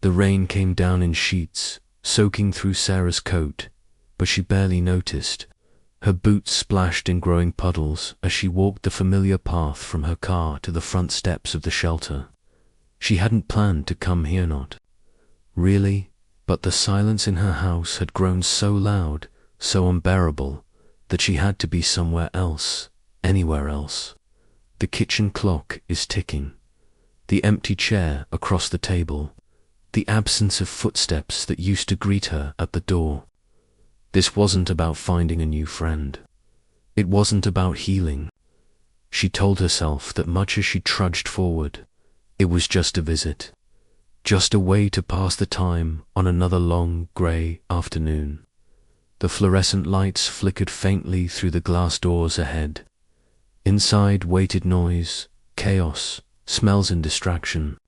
The rain came down in sheets, soaking through Sarah's coat, but she barely noticed. Her boots splashed in growing puddles as she walked the familiar path from her car to the front steps of the shelter. She hadn't planned to come here, not really, but the silence in her house had grown so loud, so unbearable, that she had to be somewhere else, anywhere else. The kitchen clock is ticking. The empty chair across the table. The absence of footsteps that used to greet her at the door. This wasn't about finding a new friend. It wasn't about healing. She told herself that much as she trudged forward, it was just a visit, just a way to pass the time on another long, grey afternoon. The fluorescent lights flickered faintly through the glass doors ahead. Inside waited noise, chaos, smells and distraction.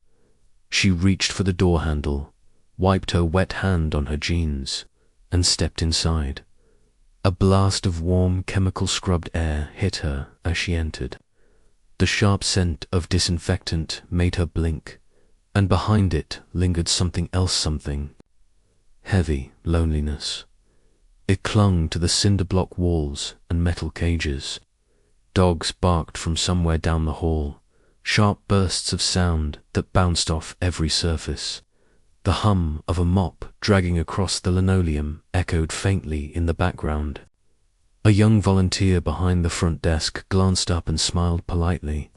She reached for the door handle, wiped her wet hand on her jeans, and stepped inside. A blast of warm, chemical-scrubbed air hit her as she entered. The sharp scent of disinfectant made her blink, and behind it lingered something else, something. Heavy loneliness. It clung to the cinder-block walls and metal cages. Dogs barked from somewhere down the hall, sharp bursts of sound that bounced off every surface. The hum of a mop dragging across the linoleum echoed faintly in the background. A young volunteer behind the front desk glanced up and smiled politely.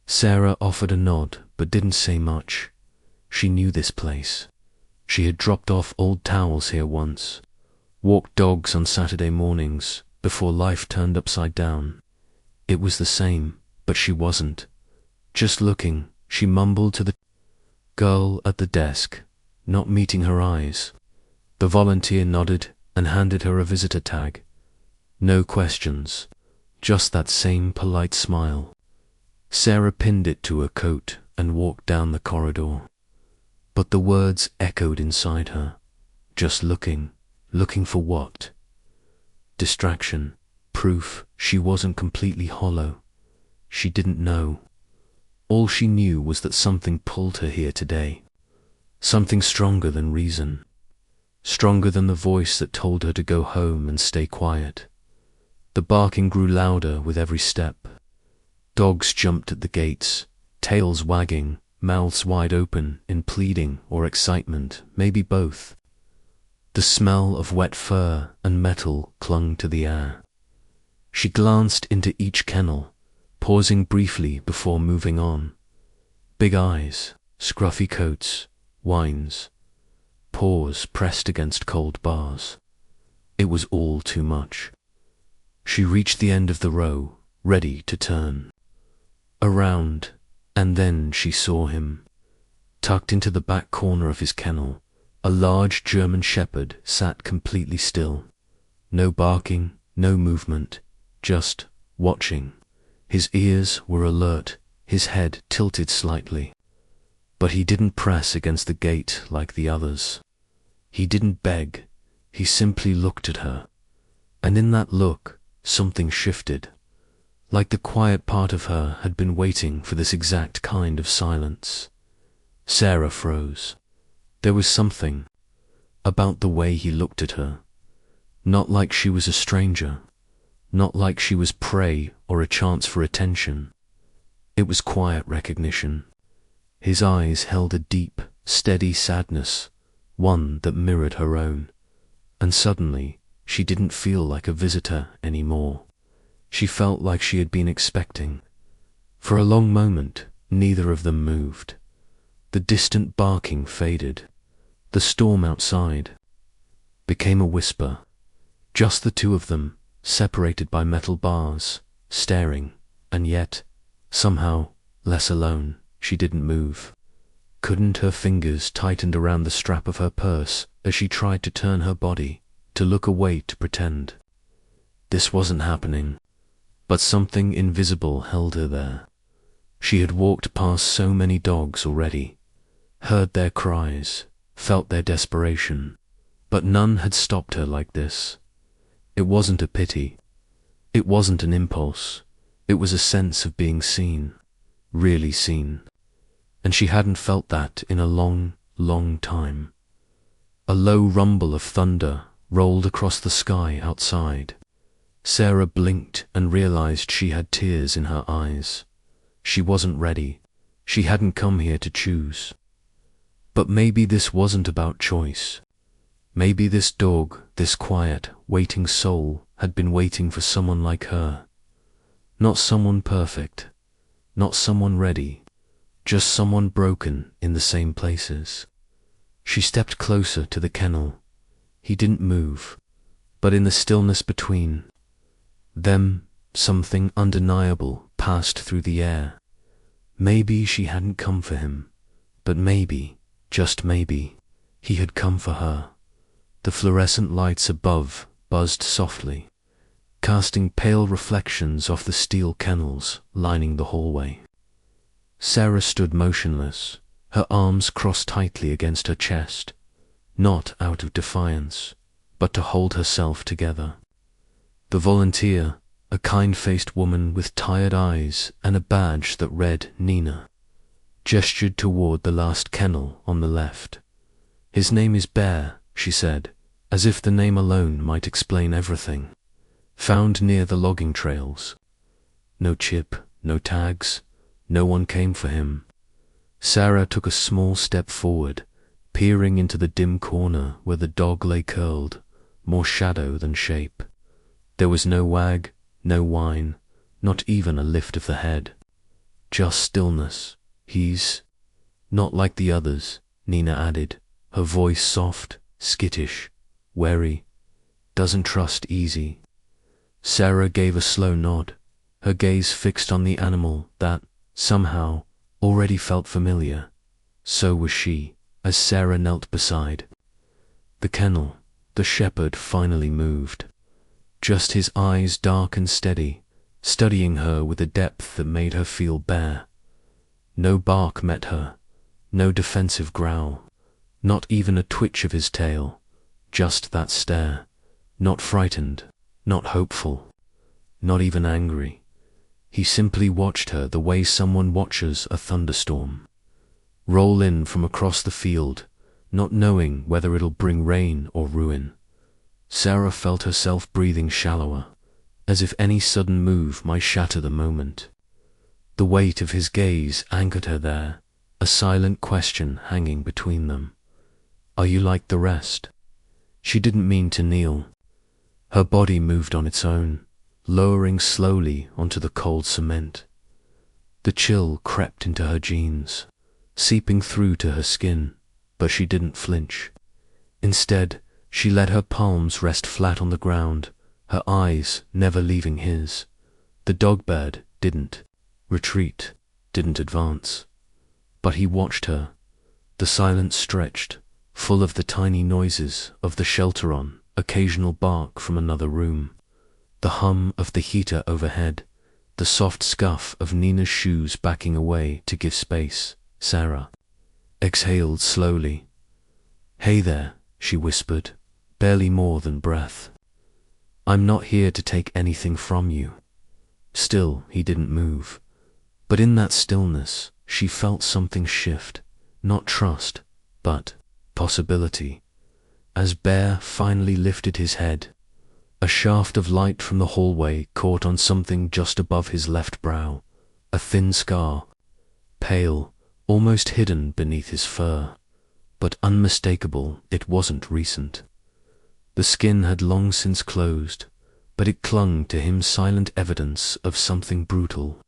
Sarah offered a nod but didn't say much. She knew this place. She had dropped off old towels here once, walked dogs on Saturday mornings before life turned upside down. It was the same, but she wasn't. Just looking, she mumbled to the girl at the desk, not meeting her eyes. The volunteer nodded and handed her a visitor tag. No questions, just that same polite smile. Sarah pinned it to her coat and walked down the corridor. But the words echoed inside her. Just looking for what? Distraction, proof she wasn't completely hollow. She didn't know. All she knew was that something pulled her here today. Something stronger than reason. Stronger than the voice that told her to go home and stay quiet. The barking grew louder with every step. Dogs jumped at the gates, tails wagging, mouths wide open in pleading or excitement, maybe both. The smell of wet fur and metal clung to the air. She glanced into each kennel, pausing briefly before moving on. Big eyes, scruffy coats, whines, paws pressed against cold bars. It was all too much. She reached the end of the row, ready to turn. Around, and then she saw him. Tucked into the back corner of his kennel, a large German shepherd sat completely still. No barking, no movement, just watching. His ears were alert, his head tilted slightly. But he didn't press against the gate like the others. He didn't beg, he simply looked at her. And in that look, something shifted. Like the quiet part of her had been waiting for this exact kind of silence. Sarah froze. There was something about the way he looked at her. Not like she was a stranger. Not like she was prey or a chance for attention. It was quiet recognition. His eyes held a deep, steady sadness, one that mirrored her own. And suddenly, she didn't feel like a visitor anymore. She felt like she had been expecting. For a long moment, neither of them moved. The distant barking faded. The storm outside became a whisper. Just the two of them, separated by metal bars, staring, and yet, somehow, less alone. She didn't move. Couldn't her fingers tightened around the strap of her purse as she tried to turn her body, to look away, to pretend. This wasn't happening. But something invisible held her there. She had walked past so many dogs already, heard their cries, felt their desperation, but none had stopped her like this. It wasn't a pity. It wasn't an impulse. It was a sense of being seen, really seen. And she hadn't felt that in a long, long time. A low rumble of thunder rolled across the sky outside. Sarah blinked and realized she had tears in her eyes. She wasn't ready. She hadn't come here to choose. But maybe this wasn't about choice. Maybe this dog, this quiet, waiting soul, had been waiting for someone like her. Not someone perfect, not someone ready, just someone broken in the same places. She stepped closer to the kennel. He didn't move, but in the stillness between them, something undeniable passed through the air. Maybe she hadn't come for him, but maybe, just maybe, he had come for her. The fluorescent lights above buzzed softly, casting pale reflections off the steel kennels lining the hallway. Sarah stood motionless, her arms crossed tightly against her chest, not out of defiance, but to hold herself together. The volunteer, a kind-faced woman with tired eyes and a badge that read Nina, gestured toward the last kennel on the left. "His name is Bear," she said, as if the name alone might explain everything. "Found near the logging trails. No chip, no tags, no one came for him." Sarah took a small step forward, peering into the dim corner where the dog lay curled, more shadow than shape. There was no wag, no whine, not even a lift of the head. Just stillness. "He's not like the others," Nina added, her voice soft, skittish, wary. "Doesn't trust easy." Sarah gave a slow nod, her gaze fixed on the animal that, somehow, already felt familiar. So was she, as Sarah knelt beside. The kennel, the shepherd finally moved. Just his eyes dark and steady, studying her with a depth that made her feel bare. No bark met her, no defensive growl, not even a twitch of his tail, just that stare, not frightened, not hopeful, not even angry. He simply watched her the way someone watches a thunderstorm roll in from across the field, not knowing whether it'll bring rain or ruin. Sarah felt herself breathing shallower, as if any sudden move might shatter the moment. The weight of his gaze anchored her there, a silent question hanging between them. "Are you like the rest?" She didn't mean to kneel. Her body moved on its own, lowering slowly onto the cold cement. The chill crept into her jeans, seeping through to her skin, but she didn't flinch. Instead, she let her palms rest flat on the ground, her eyes never leaving his. The dog-bird didn't retreat, didn't advance. But he watched her. The silence stretched, full of the tiny noises of the shelter on, occasional bark from another room, the hum of the heater overhead, the soft scuff of Nina's shoes backing away to give space. Sarah exhaled slowly. "Hey there," she whispered, barely more than breath. "I'm not here to take anything from you." Still, he didn't move. But in that stillness, she felt something shift, not trust, but possibility. As Bear finally lifted his head, a shaft of light from the hallway caught on something just above his left brow, a thin scar, pale, almost hidden beneath his fur, but unmistakable. It wasn't recent. The skin had long since closed, but it clung to him, silent evidence of something brutal,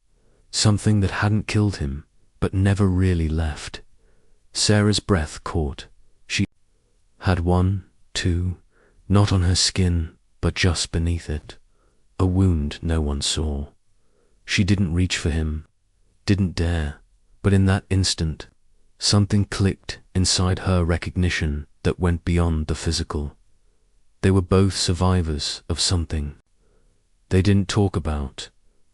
something that hadn't killed him, but never really left. Sarah's breath caught. She had one, two, not on her skin, but just beneath it, a wound no one saw. She didn't reach for him, didn't dare, but in that instant, something clicked inside her, recognition that went beyond the physical. They were both survivors of something they didn't talk about.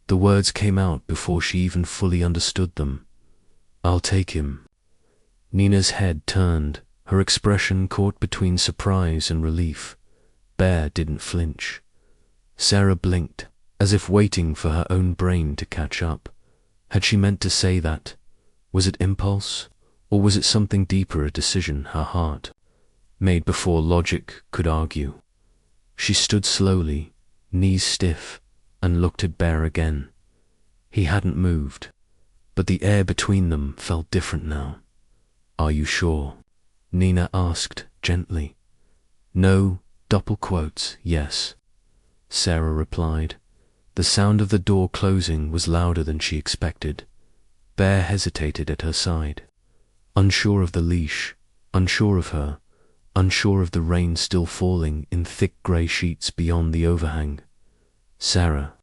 The words came out before she even fully understood them. "I'll take him." Nina's head turned, her expression caught between surprise and relief. Bear didn't flinch. Sarah blinked, as if waiting for her own brain to catch up. Had she meant to say that? Was it impulse, Or was it something deeper, a decision her heart made before logic could argue? She stood slowly, knees stiff, and looked at Bear again. He hadn't moved, but the air between them felt different now. "Are you sure?" Nina asked gently. "No, double quotes, yes," Sarah replied. The sound of the door closing was louder than she expected. Bear hesitated at her side, unsure of the leash, unsure of her, unsure of the rain still falling in thick grey sheets beyond the overhang. Sarah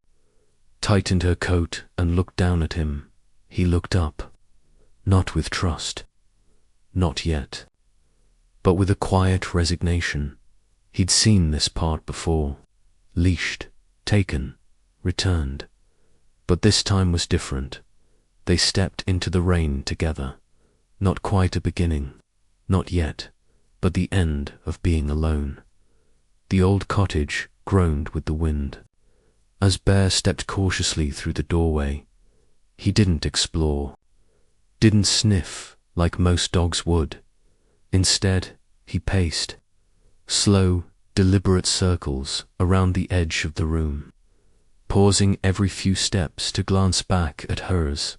tightened her coat and looked down at him. He looked up, not with trust, not yet, but with a quiet resignation. He'd seen this part before. Leashed, taken, returned. But this time was different. They stepped into the rain together. Not quite a beginning, not yet, but the end of being alone. The old cottage groaned with the wind. As Bear stepped cautiously through the doorway, he didn't explore, didn't sniff like most dogs would. Instead, he paced, slow, deliberate circles around the edge of the room, pausing every few steps to glance back at hers,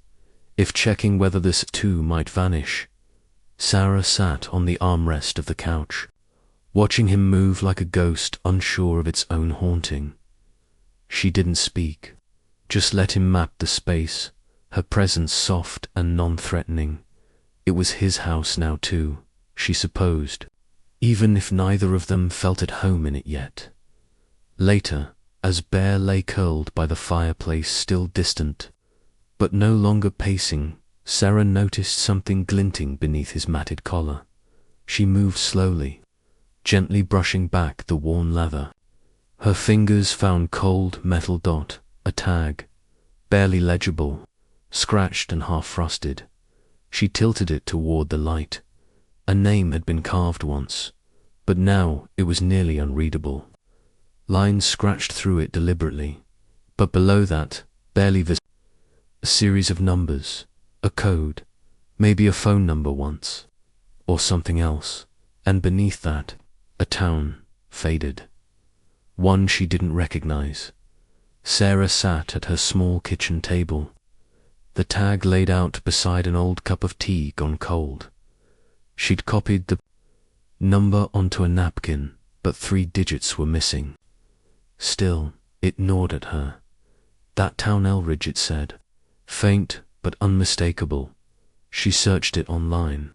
if checking whether this too might vanish. Sarah sat on the armrest of the couch, watching him move like a ghost unsure of its own haunting. She didn't speak, just let him map the space, her presence soft and non-threatening. It was his house now too, she supposed, even if neither of them felt at home in it yet. Later, as Bear lay curled by the fireplace, still distant, but no longer pacing, Sarah noticed something glinting beneath his matted collar. She moved slowly, gently brushing back the worn leather. Her fingers found cold metal dot, a tag, barely legible, scratched and half-frosted. She tilted it toward the light. A name had been carved once, but now it was nearly unreadable. Lines scratched through it deliberately, but below that, barely visible, a series of numbers, a code, maybe a phone number once, or something else, and beneath that, a town, faded. One she didn't recognize. Sarah sat at her small kitchen table, the tag laid out beside an old cup of tea gone cold. She'd copied the number onto a napkin, but 3 digits were missing. Still, it gnawed at her. That town Elridge, it said, faint but unmistakable. She searched it online.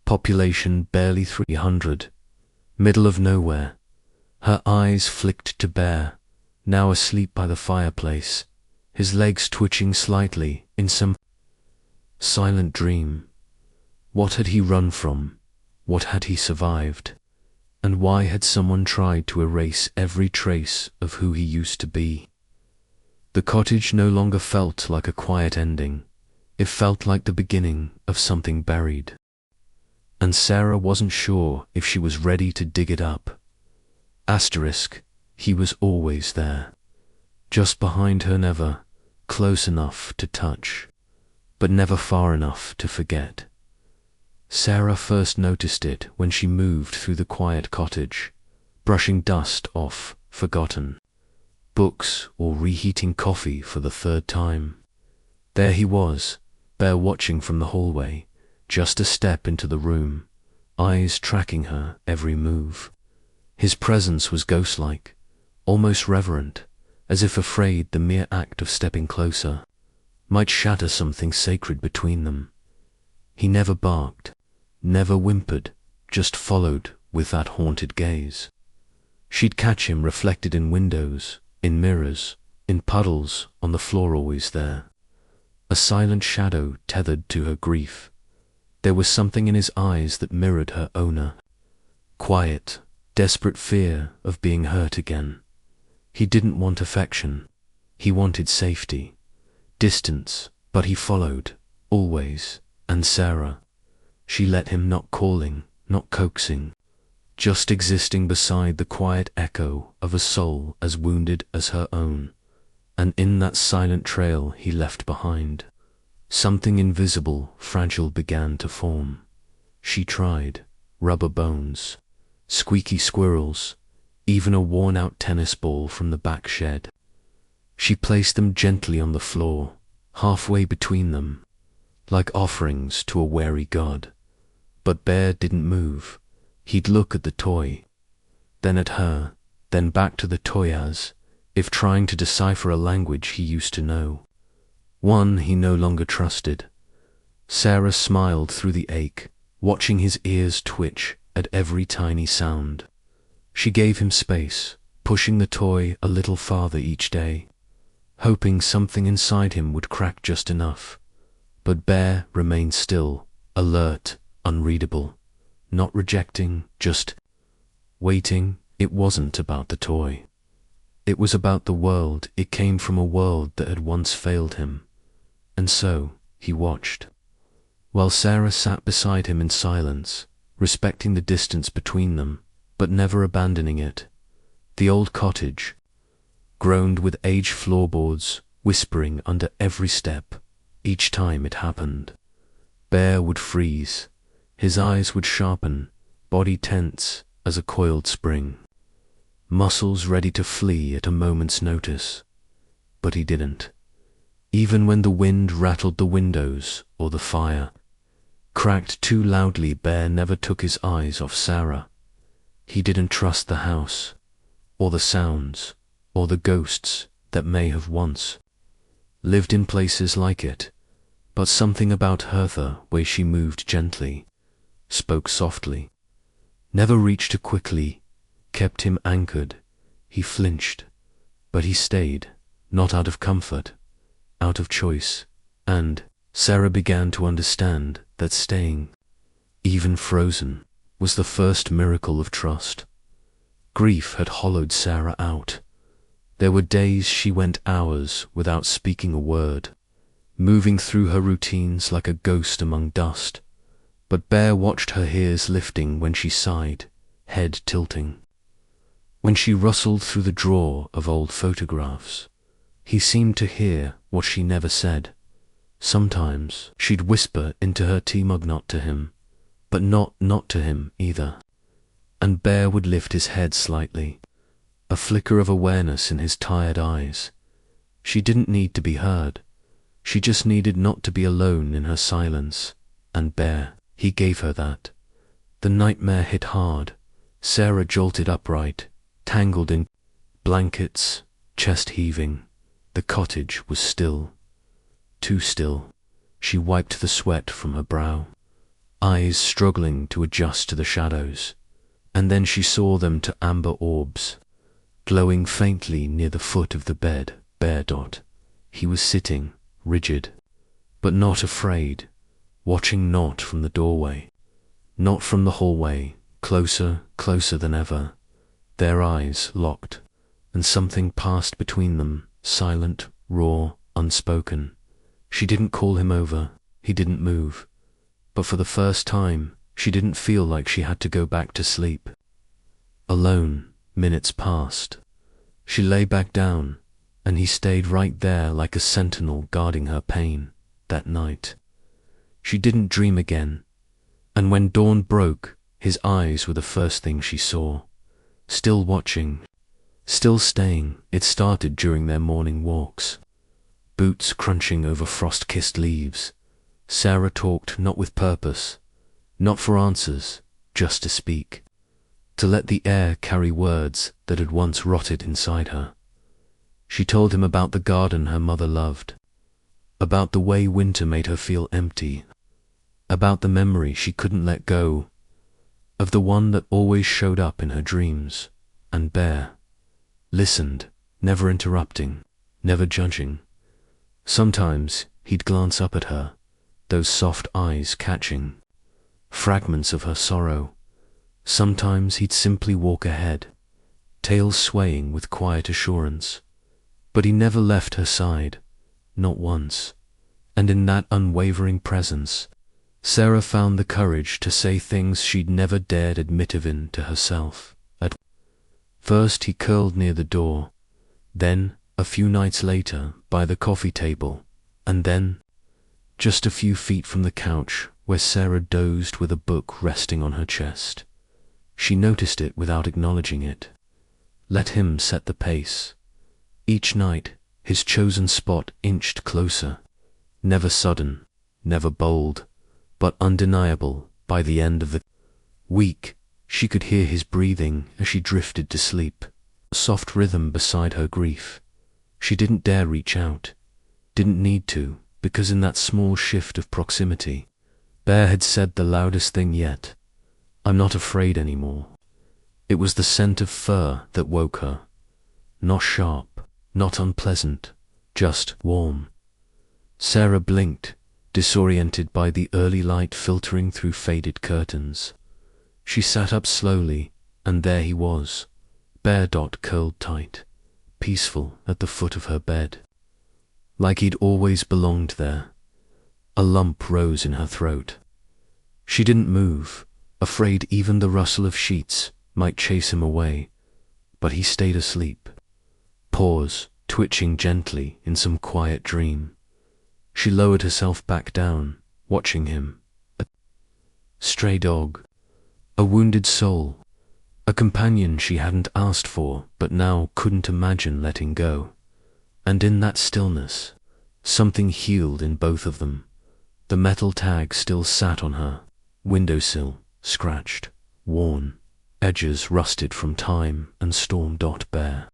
Population barely 300. Middle of nowhere. Her eyes flicked to Bear, now asleep by the fireplace, his legs twitching slightly in some silent dream. What had he run from? What had he survived? And why had someone tried to erase every trace of who he used to be? The cottage no longer felt like a quiet ending. It felt like the beginning of something buried. And Sarah wasn't sure if she was ready to dig it up. Asterisk, he was always there. Just behind her, never close enough to touch, but never far enough to forget. Sarah first noticed it when she moved through the quiet cottage, brushing dust off forgotten books or reheating coffee for the 3rd time. There he was, Bear watching from the hallway, just a step into the room, eyes tracking her every move. His presence was ghost-like, almost reverent, as if afraid the mere act of stepping closer might shatter something sacred between them. He never barked, never whimpered, just followed with that haunted gaze. She'd catch him reflected in windows, in mirrors, in puddles on the floor, always there. A silent shadow tethered to her grief. There was something in his eyes that mirrored her owner. Quiet, desperate fear of being hurt again. He didn't want affection. He wanted safety. Distance, but he followed, always. And Sarah, she let him, not calling, not coaxing, just existing beside the quiet echo of a soul as wounded as her own, and in that silent trail he left behind. Something invisible, fragile began to form. She tried. Rubber bones, squeaky squirrels, even a worn-out tennis ball from the back shed. She placed them gently on the floor, halfway between them, like offerings to a wary god. But Bear didn't move. He'd look at the toy, then at her, then back to the toy as if trying to decipher a language he used to know, one he no longer trusted. Sarah smiled through the ache, watching his ears twitch at every tiny sound. She gave him space, pushing the toy a little farther each day, hoping something inside him would crack just enough. But Bear remained still, alert, unreadable, not rejecting, just waiting. It wasn't about the toy. It was about the world. It came from a world that had once failed him. And so, he watched, while Sarah sat beside him in silence, respecting the distance between them, but never abandoning it. The old cottage groaned with aged floorboards, whispering under every step. Each time it happened, Bear would freeze. His eyes would sharpen, body tense as a coiled spring, muscles ready to flee at a moment's notice. But he didn't. Even when the wind rattled the windows or the fire cracked too loudly, Bear never took his eyes off Sarah. He didn't trust the house, or the sounds, or the ghosts that may have once lived in places like it. But something about her, the way she moved gently, spoke softly, never reached too quickly, kept him anchored. He flinched, but he stayed, not out of comfort, out of choice. And Sarah began to understand that staying, even frozen, was the first miracle of trust. Grief had hollowed Sarah out. There were days she went hours without speaking a word, moving through her routines like a ghost among dust. But Bear watched her ears lifting when she sighed, head tilting. When she rustled through the drawer of old photographs, he seemed to hear what she never said. Sometimes she'd whisper into her tea mug, not to him, but not to him either. And Bear would lift his head slightly, a flicker of awareness in his tired eyes. She didn't need to be heard. She just needed not to be alone in her silence. And Bear, he gave her that. The nightmare hit hard. Sarah jolted upright, tangled in blankets, chest heaving. The cottage was still. Too still. She wiped the sweat from her brow, eyes struggling to adjust to the shadows. And then she saw them to amber orbs, glowing faintly near the foot of the bed. Bear. He was sitting, rigid, but not afraid, watching not from the doorway, not from the hallway, closer than ever. Their eyes locked, and something passed between them, silent, raw, unspoken. She didn't call him over, he didn't move, but for the first time, she didn't feel like she had to go back to sleep. Alone, minutes passed. She lay back down, and he stayed right there like a sentinel guarding her pain. That night, she didn't dream again, and when dawn broke, his eyes were the first thing she saw. Still watching, still staying. It started during their morning walks, boots crunching over frost-kissed leaves. Sarah talked not with purpose, not for answers, just to speak, to let the air carry words that had once rotted inside her. She told him about the garden her mother loved, about the way winter made her feel empty, about the memory she couldn't let go, of the one that always showed up in her dreams. And Bear listened, never interrupting, never judging. Sometimes he'd glance up at her, those soft eyes catching fragments of her sorrow. Sometimes he'd simply walk ahead, tail swaying with quiet assurance. But he never left her side, not once. And in that unwavering presence, Sarah found the courage to say things she'd never dared admit even to herself. At first he curled near the door, then, a few nights later, by the coffee table, and then just a few feet from the couch where Sarah dozed with a book resting on her chest. She noticed it without acknowledging it. Let him set the pace. Each night, his chosen spot inched closer. Never sudden, never bold, but undeniable. By the end of the week, she could hear his breathing as she drifted to sleep, a soft rhythm beside her grief. She didn't dare reach out, didn't need to, because in that small shift of proximity, Bear had said the loudest thing yet. "I'm not afraid anymore." It was the scent of fur that woke her. Not sharp, not unpleasant, just warm. Sarah blinked, disoriented by the early light filtering through faded curtains. She sat up slowly, and there he was, Bear curled tight, peaceful at the foot of her bed. Like he'd always belonged there. A lump rose in her throat. She didn't move, afraid even the rustle of sheets might chase him away, but he stayed asleep. Paws twitching gently in some quiet dream. She lowered herself back down, watching him. A stray dog, a wounded soul, a companion she hadn't asked for but now couldn't imagine letting go. And in that stillness, something healed in both of them. The metal tag still sat on her windowsill, scratched, worn, edges rusted from time and storm. Bear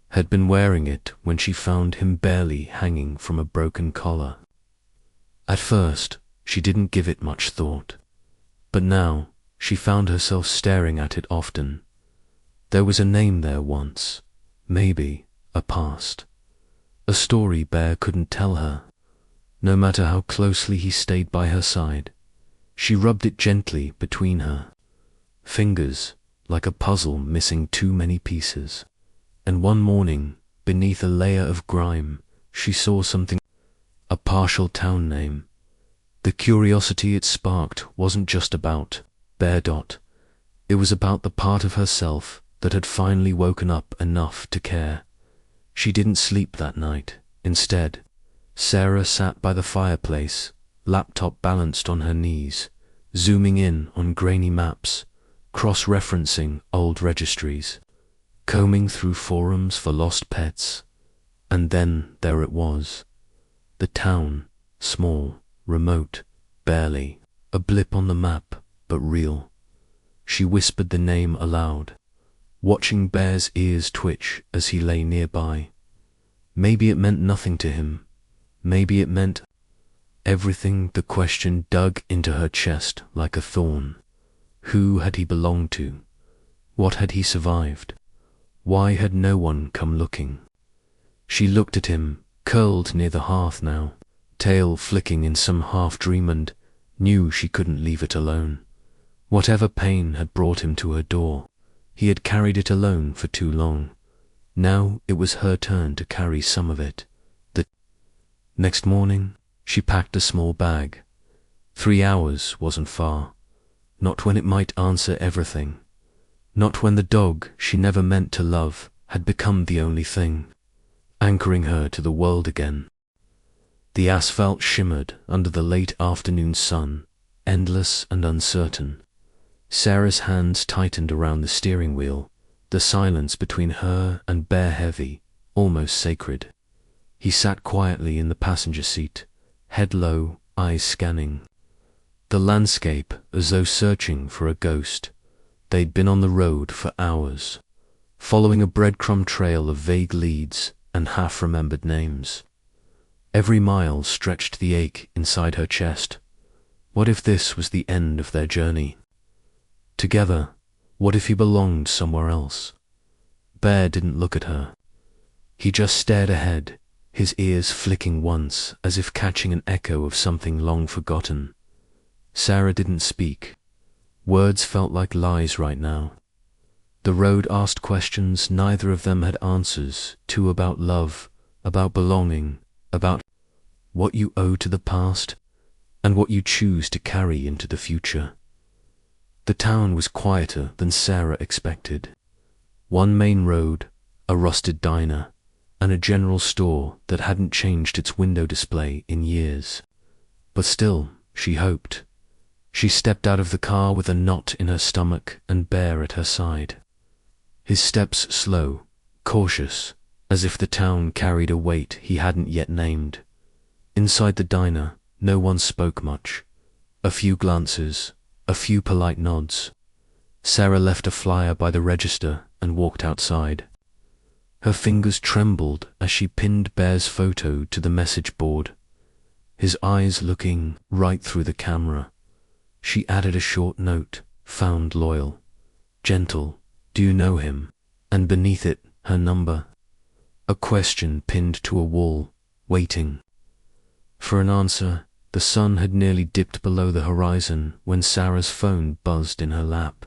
had been wearing it when she found him barely hanging from a broken collar. At first, she didn't give it much thought, but now she found herself staring at it often. There was a name there once, maybe a past, a story Bear couldn't tell her. No matter how closely he stayed by her side, she rubbed it gently between her fingers, like a puzzle missing too many pieces. And one morning, beneath a layer of grime, she saw something, a partial town name. The curiosity it sparked wasn't just about Bear. It was about the part of herself that had finally woken up enough to care. She didn't sleep that night. Instead, Sarah sat by the fireplace, laptop balanced on her knees, zooming in on grainy maps, cross-referencing old registries, combing through forums for lost pets. And then there it was. The town, small, remote, barely a blip on the map, but real. She whispered the name aloud, watching Bear's ears twitch as he lay nearby. Maybe it meant nothing to him. Maybe it meant everything. The question dug into her chest like a thorn. Who had he belonged to? What had he survived? Why had no one come looking? She looked at him, curled near the hearth now, tail flicking in some half-dream, and knew she couldn't leave it alone. Whatever pain had brought him to her door, he had carried it alone for too long. Now it was her turn to carry some of it. The next morning, she packed a small bag. 3 hours wasn't far. Not when it might answer everything. Not when the dog she never meant to love had become the only thing, anchoring her to the world again. The asphalt shimmered under the late afternoon sun, endless and uncertain. Sarah's hands tightened around the steering wheel, the silence between her and Bear heavy, almost sacred. He sat quietly in the passenger seat, head low, eyes scanning the landscape as though searching for a ghost. They'd been on the road for hours, following a breadcrumb trail of vague leads and half-remembered names. Every mile stretched the ache inside her chest. What if this was the end of their journey? Together, what if he belonged somewhere else? Bear didn't look at her. He just stared ahead, his ears flicking once as if catching an echo of something long forgotten. Sarah didn't speak. Words felt like lies right now. The road asked questions neither of them had answers to, about love, about belonging, about what you owe to the past and what you choose to carry into the future. The town was quieter than Sarah expected. One main road, a rusted diner, and a general store that hadn't changed its window display in years. But still, she hoped. She stepped out of the car with a knot in her stomach and Bear at her side. His steps slow, cautious, as if the town carried a weight he hadn't yet named. Inside the diner, no one spoke much. A few glances, a few polite nods. Sarah left a flyer by the register and walked outside. Her fingers trembled as she pinned Bear's photo to the message board, his eyes looking right through the camera. She added a short note, found loyal, gentle, do you know him? And beneath it, her number. A question pinned to a wall, waiting. For an answer, the sun had nearly dipped below the horizon when Sarah's phone buzzed in her lap.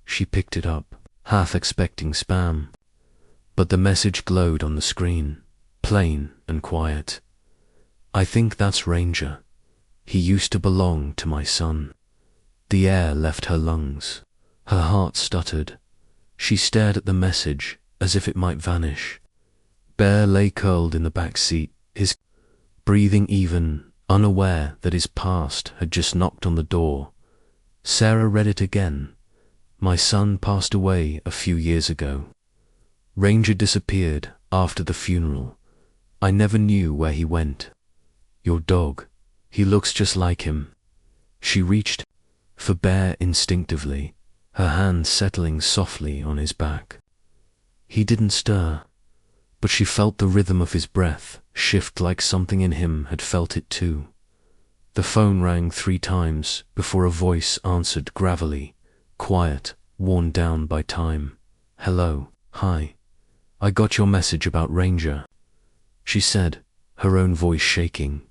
She picked it up, half expecting spam. But the message glowed on the screen, plain and quiet. I think that's Ranger. He used to belong to my son. The air left her lungs. Her heart stuttered. She stared at the message as if it might vanish. Bear lay curled in the back seat, his breathing even, unaware that his past had just knocked on the door. Sarah read it again. My son passed away a few years ago. Ranger disappeared after the funeral. I never knew where he went. Your dog. He looks just like him. She reached for Bear instinctively, her hand settling softly on his back. He didn't stir, but she felt the rhythm of his breath shift like something in him had felt it too. The phone rang 3 times before a voice answered gravelly, quiet, worn down by time. Hello, hi. I got your message about Ranger, she said, her own voice shaking.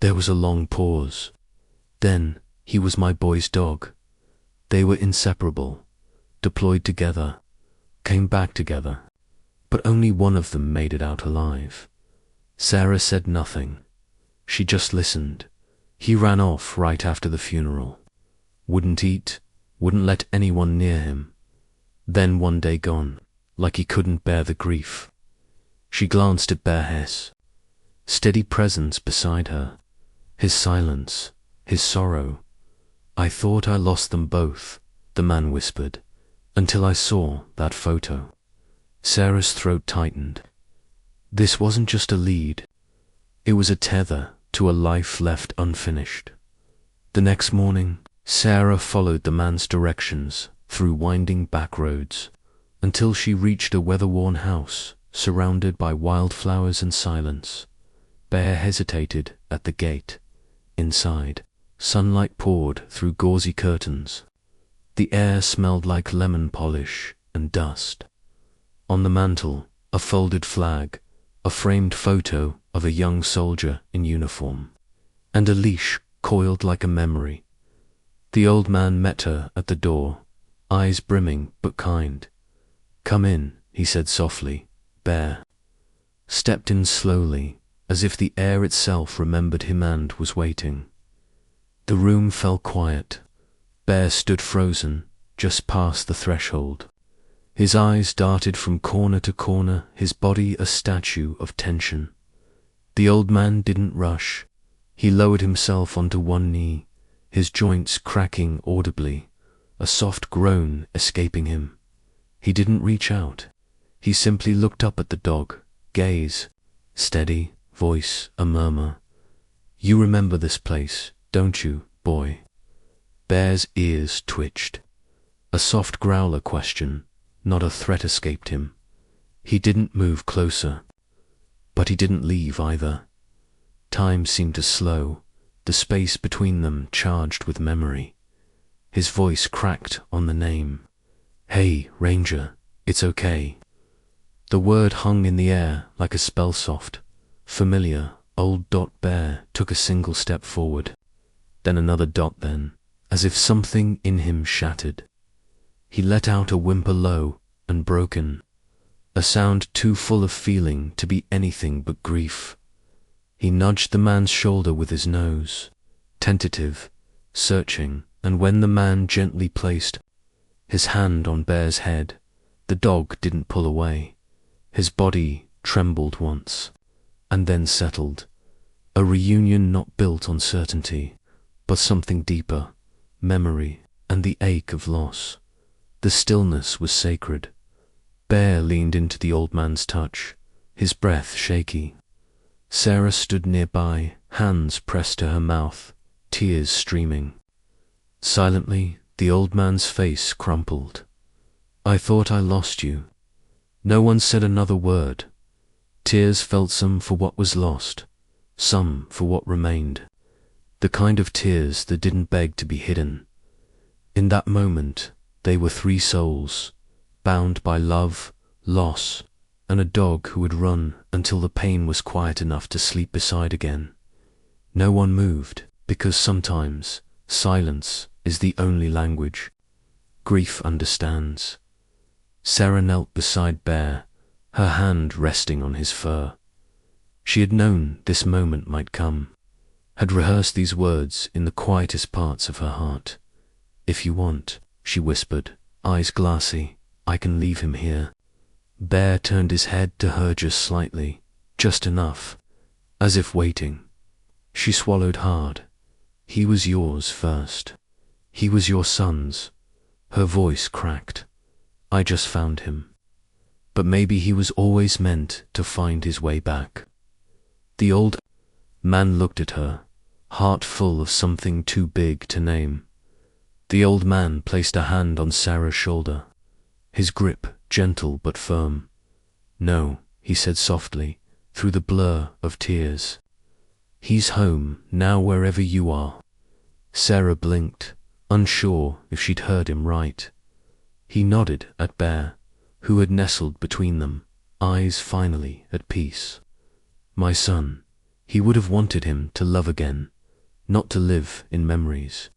There was a long pause. Then, he was my boy's dog. They were inseparable, deployed together, came back together, but only one of them made it out alive. Sarah said nothing. She just listened. He ran off right after the funeral. Wouldn't eat, wouldn't let anyone near him. Then one day gone, like he couldn't bear the grief. She glanced at Bear Hess. Steady presence beside her. His silence, his sorrow. I thought I lost them both, the man whispered, until I saw that photo. Sarah's throat tightened. This wasn't just a lead. It was a tether to a life left unfinished. The next morning, Sarah followed the man's directions through winding back roads until she reached a weather-worn house surrounded by wildflowers and silence. Bear hesitated at the gate. Inside, sunlight poured through gauzy curtains. The air smelled like lemon polish and dust. On the mantel, a folded flag, a framed photo of a young soldier in uniform, and a leash coiled like a memory. The old man met her at the door, eyes brimming but kind. Come in, he said softly. Bear stepped in slowly, as if the air itself remembered him and was waiting. The room fell quiet. Bear stood frozen, just past the threshold. His eyes darted from corner to corner, his body a statue of tension. The old man didn't rush. He lowered himself onto one knee, his joints cracking audibly, a soft groan escaping him. He didn't reach out. He simply looked up at the dog, gaze, steady, voice a murmur. You remember this place, don't you, boy? Bear's ears twitched. A soft growler question, not a threat, escaped him. He didn't move closer, but he didn't leave either. Time seemed to slow, the space between them charged with memory. His voice cracked on the name. Hey, Ranger, it's okay. The word hung in the air like a spell soft, familiar. Old Bear took a single step forward, then another dot, then, as if something in him shattered. He let out a whimper, low and broken, a sound too full of feeling to be anything but grief. He nudged the man's shoulder with his nose, tentative, searching, and when the man gently placed his hand on Bear's head, the dog didn't pull away. His body trembled once, and then settled. A reunion not built on certainty, but something deeper, memory and the ache of loss. The stillness was sacred. Bear leaned into the old man's touch, his breath shaky. Sarah stood nearby, hands pressed to her mouth, tears streaming. Silently, the old man's face crumpled. I thought I lost you. No one said another word. Tears felt some for what was lost, some for what remained. The kind of tears that didn't beg to be hidden. In that moment, they were three souls, bound by love, loss, and a dog who would run until the pain was quiet enough to sleep beside again. No one moved, because sometimes silence is the only language. Grief understands. Sarah knelt beside Bear, her hand resting on his fur. She had known this moment might come, had rehearsed these words in the quietest parts of her heart. If you want, she whispered, eyes glassy, I can leave him here. Bear turned his head to her just slightly, just enough, as if waiting. She swallowed hard. He was yours first. He was your son's. Her voice cracked. I just found him. But maybe he was always meant to find his way back. The old man looked at her, heart full of something too big to name. The old man placed a hand on Sarah's shoulder, his grip gentle but firm. No, he said softly, through the blur of tears. He's home now wherever you are. Sarah blinked, unsure if she'd heard him right. He nodded at Bear, who had nestled between them, eyes finally at peace. My son, he would have wanted him to love again, not to live in memories.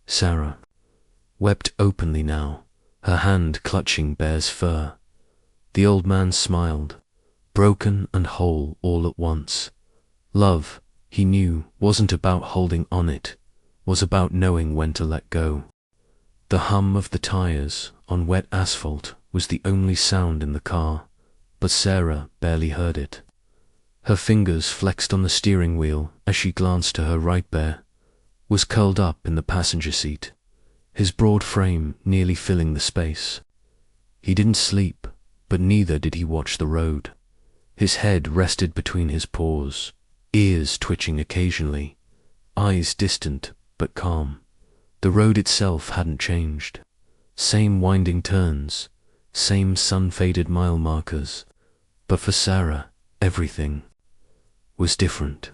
Sarah wept openly now, her hand clutching Bear's fur. The old man smiled, broken and whole all at once. Love, he knew, wasn't about holding on, it was about knowing when to let go. The hum of the tires on wet asphalt was the only sound in the car, but Sarah barely heard it. Her fingers flexed on the steering wheel as she glanced to her right. Bear was curled up in the passenger seat, his broad frame nearly filling the space. He didn't sleep, but neither did he watch the road. His head rested between his paws, ears twitching occasionally, eyes distant but calm. The road itself hadn't changed. Same winding turns, same sun-faded mile markers. But for Sarah, everything was different.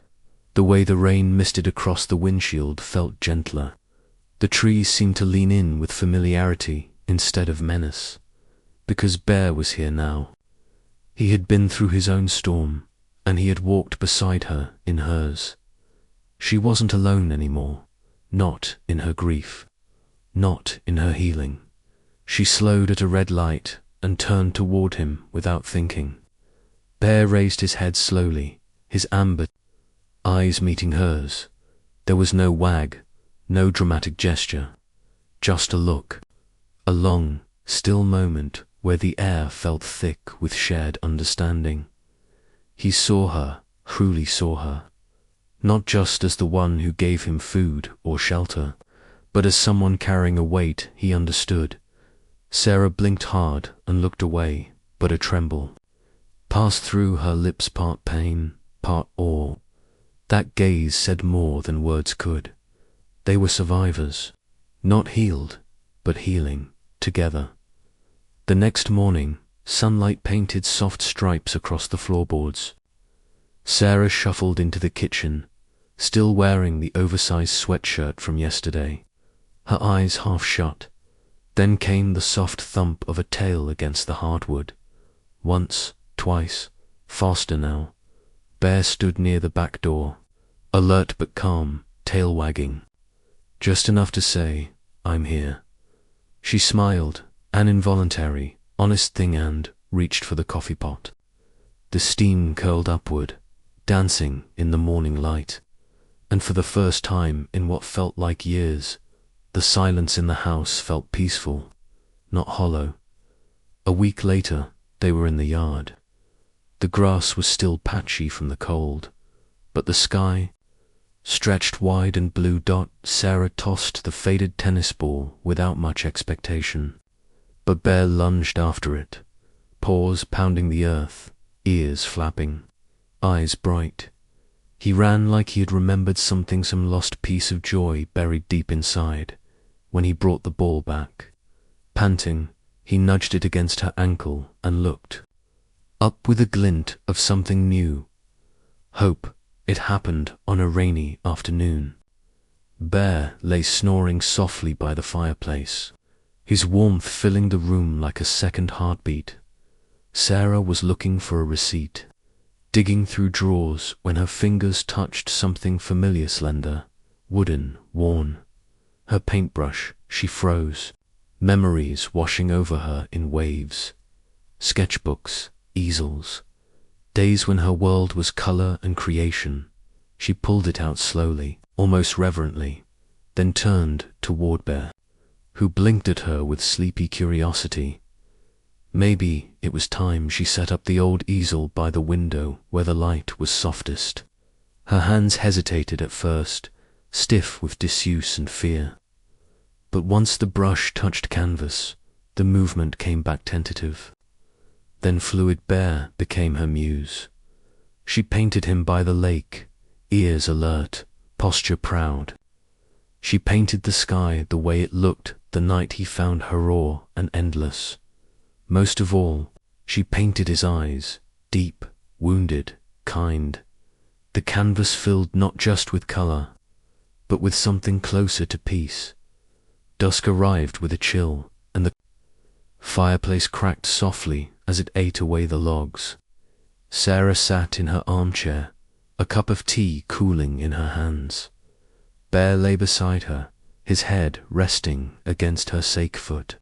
The way the rain misted across the windshield felt gentler. The trees seemed to lean in with familiarity instead of menace. Because Bear was here now. He had been through his own storm, and he had walked beside her in hers. She wasn't alone anymore, not in her grief, not in her healing. She slowed at a red light and turned toward him without thinking. Bear raised his head slowly, his amber eyes meeting hers. There was no wag, no dramatic gesture, just a look, a long, still moment where the air felt thick with shared understanding. He saw her, truly saw her, not just as the one who gave him food or shelter, but as someone carrying a weight he understood. Sarah blinked hard and looked away, but a tremble passed through her lips, part pain, part awe. That gaze said more than words could. They were survivors, not healed, but healing, together. The next morning, sunlight painted soft stripes across the floorboards. Sarah shuffled into the kitchen, still wearing the oversized sweatshirt from yesterday, her eyes half shut. Then came the soft thump of a tail against the hardwood. Once, twice, faster now. Bear stood near the back door, alert but calm, tail wagging. Just enough to say, I'm here. She smiled, an involuntary, honest thing, and reached for the coffee pot. The steam curled upward, dancing in the morning light. And for the first time in what felt like years, the silence in the house felt peaceful, not hollow. A week later, they were in the yard. The grass was still patchy from the cold. but the sky, stretched wide and blue dot. Sarah tossed the faded tennis ball without much expectation, but Bear lunged after it, paws pounding the earth, ears flapping, eyes bright. He ran like he had remembered something, some lost piece of joy buried deep inside, when he brought the ball back. Panting, he nudged it against her ankle and looked up with a glint of something new. Hope. It happened on a rainy afternoon. Bear lay snoring softly by the fireplace, his warmth filling the room like a second heartbeat. Sarah was looking for a receipt, digging through drawers when her fingers touched something familiar, slender, wooden, worn. Her paintbrush. She froze, memories washing over her in waves. Sketchbooks, easels, days when her world was color and creation. She pulled it out slowly, almost reverently, then turned toward Bear, who blinked at her with sleepy curiosity. Maybe it was time. She set up the old easel by the window where the light was softest. Her hands hesitated at first, stiff with disuse and fear. But once the brush touched canvas, the movement came back tentative. Then fluid. Bear became her muse. She painted him by the lake, ears alert, posture proud. She painted the sky the way it looked the night he found her raw and endless. Most of all, she painted his eyes, deep, wounded, kind. The canvas filled not just with color, but with something closer to peace. Dusk arrived with a chill, and the fireplace cracked softly as it ate away the logs. Sarah sat in her armchair, a cup of tea cooling in her hands. Bear lay beside her, his head resting against her sake foot.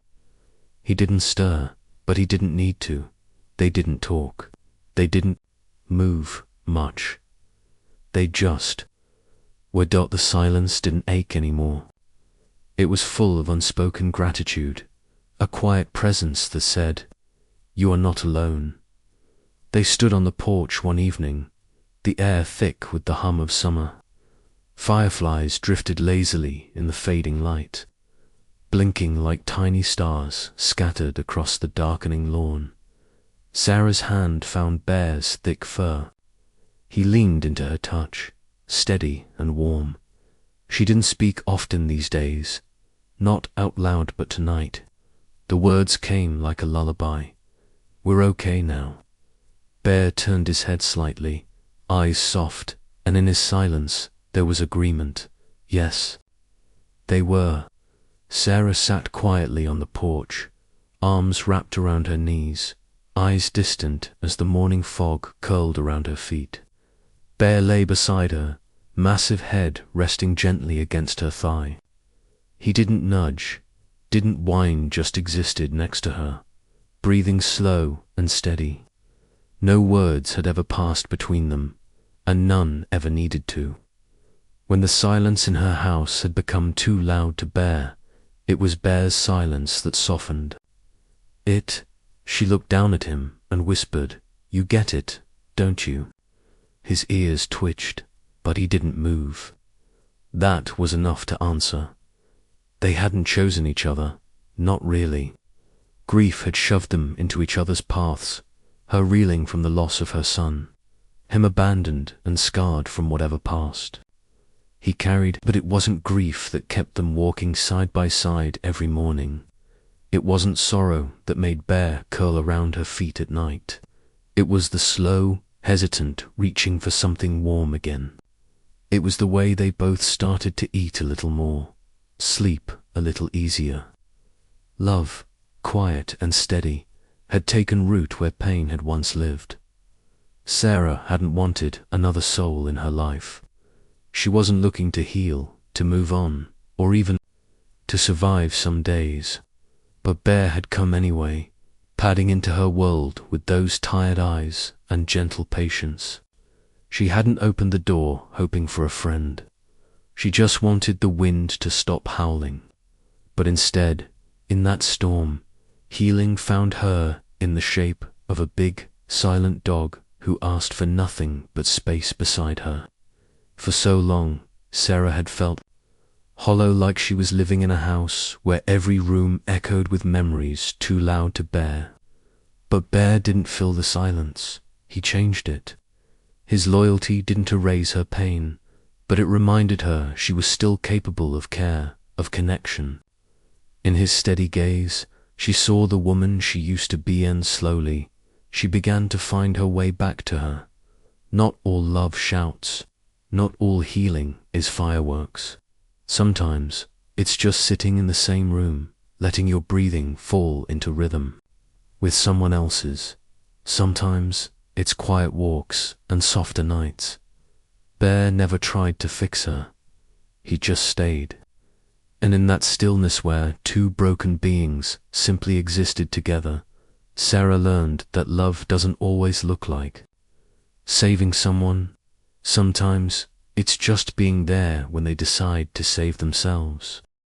He didn't stir, but he didn't need to. They didn't talk. They didn't move much. They just were. The silence didn't ache anymore. It was full of unspoken gratitude, a quiet presence that said, "You are not alone." They stood on the porch one evening, the air thick with the hum of summer. Fireflies drifted lazily in the fading light, blinking like tiny stars scattered across the darkening lawn. Sarah's hand found Bear's thick fur. He leaned into her touch, steady and warm. She didn't speak often these days, not out loud, but tonight. The words came like a lullaby. "We're okay now." Bear turned his head slightly, eyes soft, and in his silence there was agreement. Yes, they were. Sarah sat quietly on the porch, arms wrapped around her knees, eyes distant as the morning fog curled around her feet. Bear lay beside her, massive head resting gently against her thigh. He didn't nudge, didn't whine, just existed next to her, breathing slow and steady. No words had ever passed between them, and none ever needed to. When the silence in her house had become too loud to bear, it was Bear's silence that softened. She looked down at him and whispered, "You get it, don't you?" His ears twitched, but he didn't move. That was enough to answer. They hadn't chosen each other, not really. Grief had shoved them into each other's paths, her reeling from the loss of her son, him abandoned and scarred from whatever passed. He carried, but it wasn't grief that kept them walking side by side every morning. It wasn't sorrow that made Bear curl around her feet at night. It was the slow, hesitant reaching for something warm again. It was the way they both started to eat a little more, sleep a little easier. Love, quiet and steady, had taken root where pain had once lived. Sarah hadn't wanted another soul in her life. She wasn't looking to heal, to move on, or even to survive some days. But Bear had come anyway, padding into her world with those tired eyes and gentle patience. She hadn't opened the door hoping for a friend. She just wanted the wind to stop howling. But instead, in that storm, healing found her in the shape of a big, silent dog who asked for nothing but space beside her. For so long, Sarah had felt hollow, like she was living in a house where every room echoed with memories too loud to bear. But Bear didn't fill the silence, he changed it. His loyalty didn't erase her pain, but it reminded her she was still capable of care, of connection. In his steady gaze, she saw the woman she used to be, and slowly, she began to find her way back to her. Not all love shouts, not all healing is fireworks. Sometimes, it's just sitting in the same room, letting your breathing fall into rhythm with someone else's. Sometimes, it's quiet walks and softer nights. Bear never tried to fix her. He just stayed. And in that stillness where two broken beings simply existed together, Sarah learned that love doesn't always look like saving someone. Sometimes it's just being there when they decide to save themselves.